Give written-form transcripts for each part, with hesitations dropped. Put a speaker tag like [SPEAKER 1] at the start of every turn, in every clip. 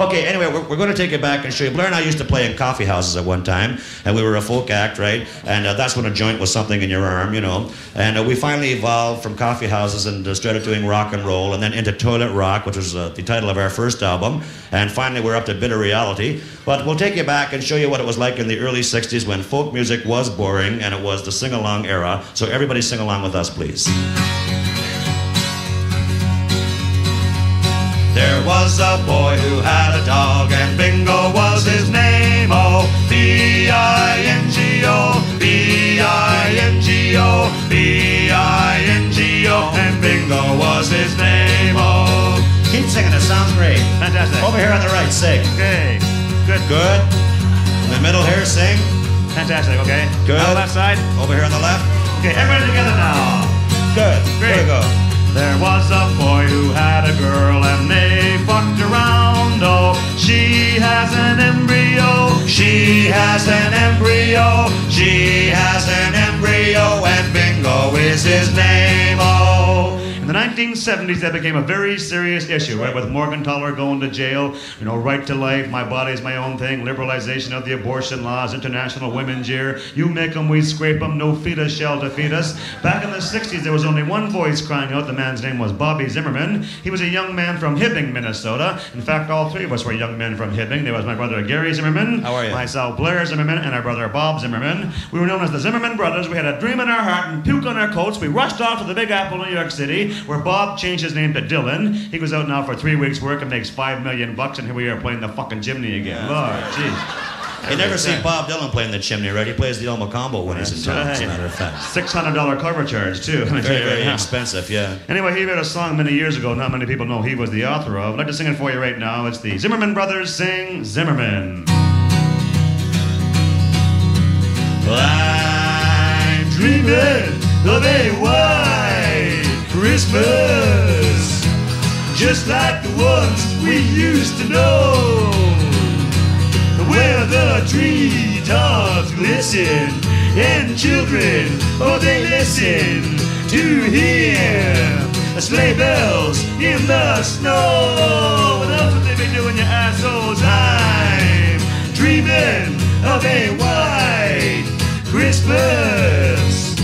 [SPEAKER 1] Okay, anyway, we're going to take it back and show you. Blair and I used to play in coffee houses at one time, and we were a folk act, right? And that's when a joint was something in your arm, you know. And we finally evolved from coffee houses and started doing rock and roll, and then into Toilet Rock, which was the title of our first album. And finally, we're up to Bitter Reality. But we'll take you back and show you what it was like in the early 60s when folk music was boring, and it was the sing-along era. So everybody sing along with us, please. There was a boy who had a dog, and Bingo was his name. Oh, B-I-N-G-O, B-I-N-G-O, B-I-N-G-O, and Bingo was his name. Oh, keep singing, it sounds great.
[SPEAKER 2] Fantastic.
[SPEAKER 1] Over here on the right, sing.
[SPEAKER 2] Okay, good.
[SPEAKER 1] Good. In the middle here, sing.
[SPEAKER 2] Fantastic, okay.
[SPEAKER 1] Good.
[SPEAKER 2] On the left side.
[SPEAKER 1] Over here on the left.
[SPEAKER 2] Okay, everybody together now.
[SPEAKER 1] Good.
[SPEAKER 2] Great.
[SPEAKER 1] There we go.
[SPEAKER 2] There was a boy who had a girl and they fucked around. Oh, she has an embryo. She has an embryo. She has an embryo, and Bingo is his name. Oh. In the 1970s, that became a very serious issue, right? With Morgenthaler going to jail, you know, right to life, my body's my own thing, liberalization of the abortion laws, International Women's Year, you make them, we scrape them, no fetus shall defeat us. Back in the 60s, there was only one voice crying out. The man's name was Bobby Zimmerman. He was a young man from Hibbing, Minnesota. In fact, all three of us were young men from Hibbing. There was my brother Gary Zimmerman,
[SPEAKER 1] how are you?
[SPEAKER 2] myself Blair Zimmerman, and our brother Bob Zimmerman. We were known as the Zimmerman Brothers. We had a dream in our heart and puke on our coats. We rushed off to the Big Apple, New York City, where Bob changed his name to Dylan. He goes out now for 3 weeks' work and makes $5 million, and here we are playing the fucking chimney again. Lord, jeez.
[SPEAKER 1] You never see Bob Dylan playing the chimney, right? He plays the Elmo combo when he's in town, as a matter of fact.
[SPEAKER 2] $600 cover charge, too.
[SPEAKER 1] Very, very expensive, yeah.
[SPEAKER 2] Anyway, he wrote a song many years ago not many people know he was the author of. I'd like to sing it for you right now. It's the Zimmerman Brothers sing Zimmerman. I'm dreaming of a white Christmas, just like the ones we used to know, where the treetops glisten and children, oh, they listen to hear the sleigh bells in the snow. What else would they be doing, you assholes? I'm dreaming of a white Christmas,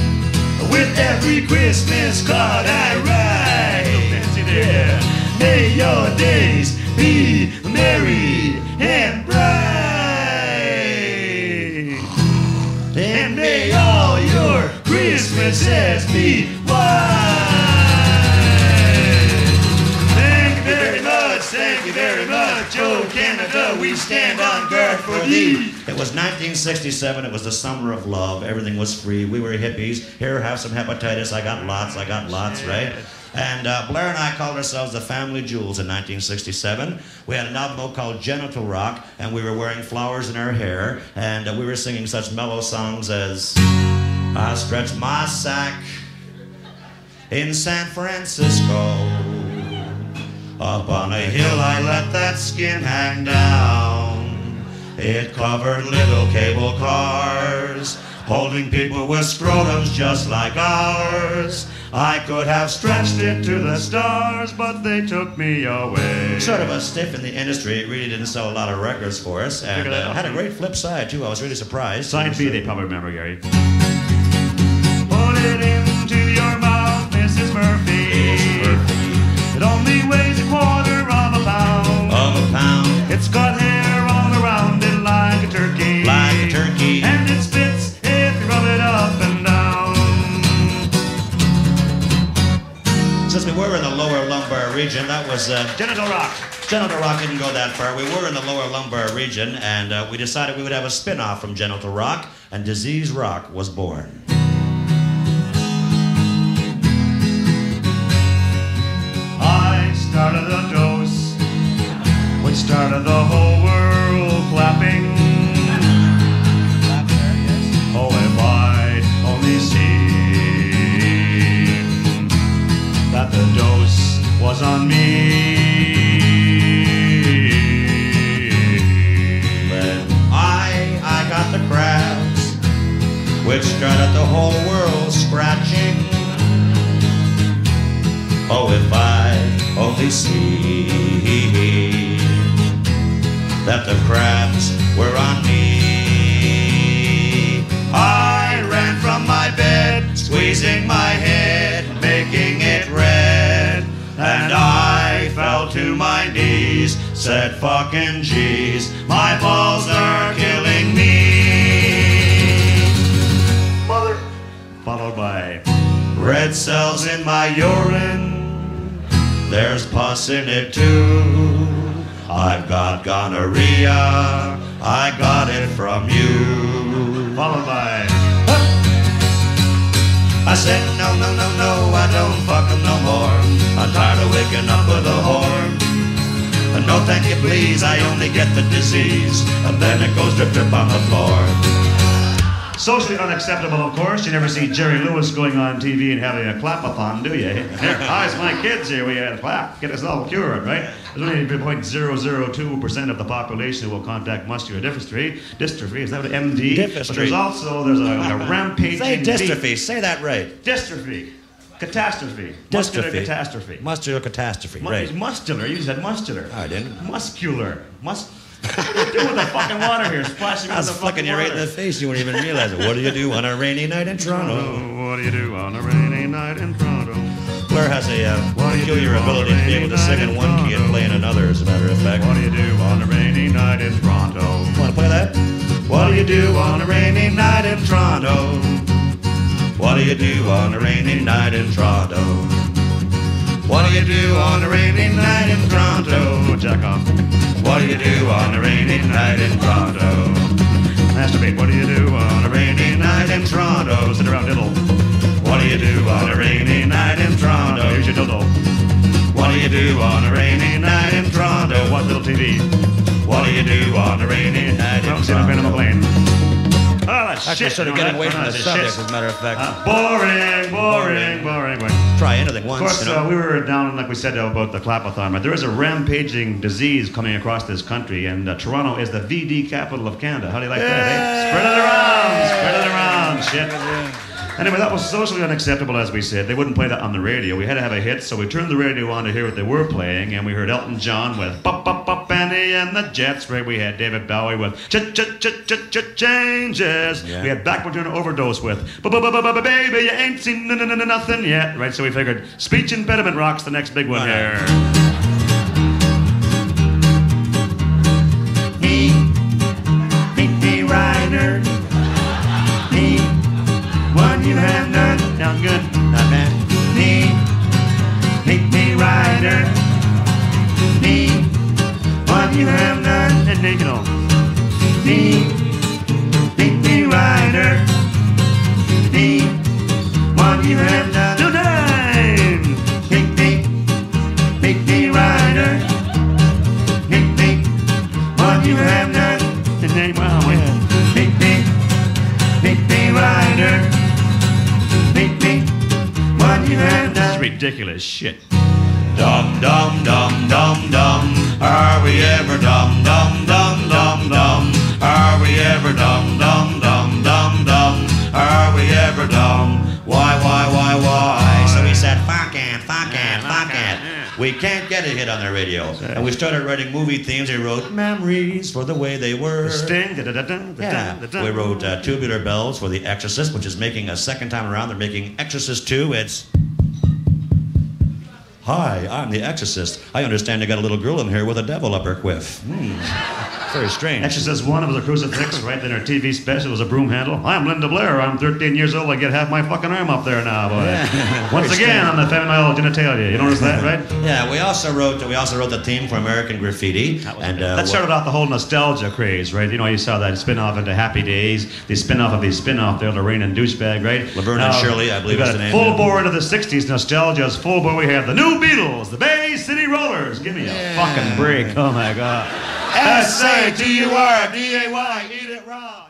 [SPEAKER 2] with every Christmas card I write. So fancy there. May your days be merry and bright, and may all your Christmases be white. Thank you very much, thank you very much, oh Canada, we stand on guard for thee.
[SPEAKER 1] It was 1967, it was the summer of love, everything was free, we were hippies, here, have some hepatitis, I got lots, right? And Blair and I called ourselves the Family Jewels in 1967. We had an album called Genital Rock, and we were wearing flowers in our hair, and we were singing such mellow songs as I stretch my sack in San Francisco. Up on a hill I let that skin hang down. It covered little cable cars, holding people with scrotums just like ours. I could have stretched it to the stars, but they took me away. Sort of a stiff in the industry. It really didn't sell a lot of records for us, and had a great flip side, too. I was really surprised.
[SPEAKER 2] Side B, they probably remember, Gary. Put it into your mouth, Mrs. Murphy. It only weighs a quarter of a pound. It's got hair all around it like a turkey. And it spits if you rub it up and down.
[SPEAKER 1] Since we were in the lower lumbar region, that was
[SPEAKER 2] Genital Rock.
[SPEAKER 1] Genital Rock didn't go that far. We were in the lower lumbar region, and we decided we would have a spin-off from Genital Rock, and Disease Rock was born.
[SPEAKER 2] I started a dose, which started the whole world clapping. Oh, if I'd only seen that the dose was on me.
[SPEAKER 1] Then I got the crabs, which started the whole world scratching. Oh, if I only see that the crabs were on me. I ran from my bed, squeezing my head, making it red. And I fell to my knees, said fucking jeez, my balls are killing me.
[SPEAKER 2] Mother. Followed by
[SPEAKER 1] red cells in my urine, there's pus in it too. I've got gonorrhea, I got it from you.
[SPEAKER 2] Followed by
[SPEAKER 1] I said no, no, no, no, I don't fuck 'em no more. I'm tired of waking up with a whore. No thank you please, I only get the disease, and then it goes drip drip on the floor.
[SPEAKER 2] socially unacceptable, of course. You never see Jerry Lewis going on TV and having a clap-a-thon, do you? Here, how's my kids here? We had a clap. Get us all cured, right? There's only 0.002% of the population who will contact muscular dystrophy. Dystrophy, is that what MD?
[SPEAKER 1] Dystrophy.
[SPEAKER 2] But there's a rampaging...
[SPEAKER 1] Say dystrophy, say that right.
[SPEAKER 2] Dystrophy. Catastrophe.
[SPEAKER 1] Dystrophy.
[SPEAKER 2] Muscular catastrophe.
[SPEAKER 1] Muscular catastrophe, right.
[SPEAKER 2] Muscular. You said muscular.
[SPEAKER 1] I didn't.
[SPEAKER 2] Muscular. What are you doing with the fucking water here? Splashing
[SPEAKER 1] I was
[SPEAKER 2] with the
[SPEAKER 1] flicking
[SPEAKER 2] fucking
[SPEAKER 1] you
[SPEAKER 2] water.
[SPEAKER 1] right in the face. You wouldn't even realize it. What do you do on a rainy night in Toronto?
[SPEAKER 2] What do you do on a rainy night in Toronto?
[SPEAKER 1] Blair has a
[SPEAKER 2] What do you
[SPEAKER 1] peculiar
[SPEAKER 2] do on a
[SPEAKER 1] ability to be
[SPEAKER 2] rainy
[SPEAKER 1] able to
[SPEAKER 2] night
[SPEAKER 1] sing in
[SPEAKER 2] in
[SPEAKER 1] one key and
[SPEAKER 2] Toronto?
[SPEAKER 1] play in another, as a matter of fact.
[SPEAKER 2] What do you do on a rainy night in Toronto?
[SPEAKER 1] Want to play that? What do you do on a rainy night in Toronto? What do you do on a rainy night in Toronto? What do you do on a rainy night in Toronto?
[SPEAKER 2] Jack off.
[SPEAKER 1] What do you do on a rainy night in Toronto?
[SPEAKER 2] Masturbate. What do you do on
[SPEAKER 1] On a rainy night in Toronto.
[SPEAKER 2] Sit around diddle.
[SPEAKER 1] What do you do on a rainy night in Toronto?
[SPEAKER 2] Here's your dildo.
[SPEAKER 1] What do you do on a rainy night in Toronto?
[SPEAKER 2] Watch little TV.
[SPEAKER 1] What do you do on a rainy night in
[SPEAKER 2] Don't sit on
[SPEAKER 1] Toronto?
[SPEAKER 2] Maclean. Oh, that's
[SPEAKER 1] Actually,
[SPEAKER 2] shit.
[SPEAKER 1] sort of
[SPEAKER 2] You know
[SPEAKER 1] getting away
[SPEAKER 2] that?
[SPEAKER 1] from the
[SPEAKER 2] That's
[SPEAKER 1] subject,
[SPEAKER 2] shit.
[SPEAKER 1] as a matter of fact.
[SPEAKER 2] Boring.
[SPEAKER 1] Try anything
[SPEAKER 2] Of
[SPEAKER 1] once,
[SPEAKER 2] course,
[SPEAKER 1] you know.
[SPEAKER 2] we were down, like we said, about the clapathon. Right? There is a rampaging disease coming across this country, and Toronto is the VD capital of Canada. How do you like that, eh? Spread it around, shit. Anyway, that was socially unacceptable, as we said. They wouldn't play that on the radio. We had to have a hit, so we turned the radio on to hear what they were playing, and we heard Elton John with Bop Bop Bop Andy and the Jets. Right, we had David Bowie with Changes.
[SPEAKER 1] Yeah.
[SPEAKER 2] We had Blackwood doing an overdose with Baby, you ain't seen nothing yet. Right, so we figured speech impediment rock's the next big one here.
[SPEAKER 1] Me rider. Me, one you have none.
[SPEAKER 2] Sound good?
[SPEAKER 1] Not bad. Me rider. Me, one you have none.
[SPEAKER 2] And you know.
[SPEAKER 1] Me rider. Me, one you have none.
[SPEAKER 2] New name!
[SPEAKER 1] Me rider. Me, one you have none.
[SPEAKER 2] The name, wow, man.
[SPEAKER 1] Me rider. Me, one you have
[SPEAKER 2] This is
[SPEAKER 1] none.
[SPEAKER 2] ridiculous shit.
[SPEAKER 1] Dum dum dum dum dum. Are we ever dum dum dum dum dum? Are we ever dum dum dum dum dum? Are we ever dumb? Why? So we said, fuck it. We can't get a hit on the radio. And we started writing movie themes. We wrote memories for the way they were.
[SPEAKER 2] Sting.
[SPEAKER 1] Yeah. We wrote Tubular Bells for The Exorcist, which is making a second time around. They're making Exorcist 2. It's... Hi, I'm the Exorcist. I understand you got a little girl in here with a devil up her quiff. Very strange.
[SPEAKER 2] Exorcist 1 was a crucifix, right? Then her TV special was a broom handle. I'm Linda Blair. I'm 13 years old. I get half my fucking arm up there now, boy.
[SPEAKER 1] Yeah.
[SPEAKER 2] Once
[SPEAKER 1] Very
[SPEAKER 2] again,
[SPEAKER 1] strange.
[SPEAKER 2] on the feminine genitalia. You notice that, right?
[SPEAKER 1] Yeah, we also wrote the theme for American Graffiti.
[SPEAKER 2] That started off the whole nostalgia craze, right? You know, you saw that spin-off into Happy Days, the spin-off of the spin-off there, Lorraine and Douchebag, right?
[SPEAKER 1] Laverne and Shirley, I believe
[SPEAKER 2] we've
[SPEAKER 1] is
[SPEAKER 2] got
[SPEAKER 1] the name.
[SPEAKER 2] full bore into the 60s nostalgia. As full bore, we have the New Beatles, the Bay City Rollers. Give me a fucking break. Oh, my God.
[SPEAKER 1] S-A-T-U-R-D-A-Y, eat it raw.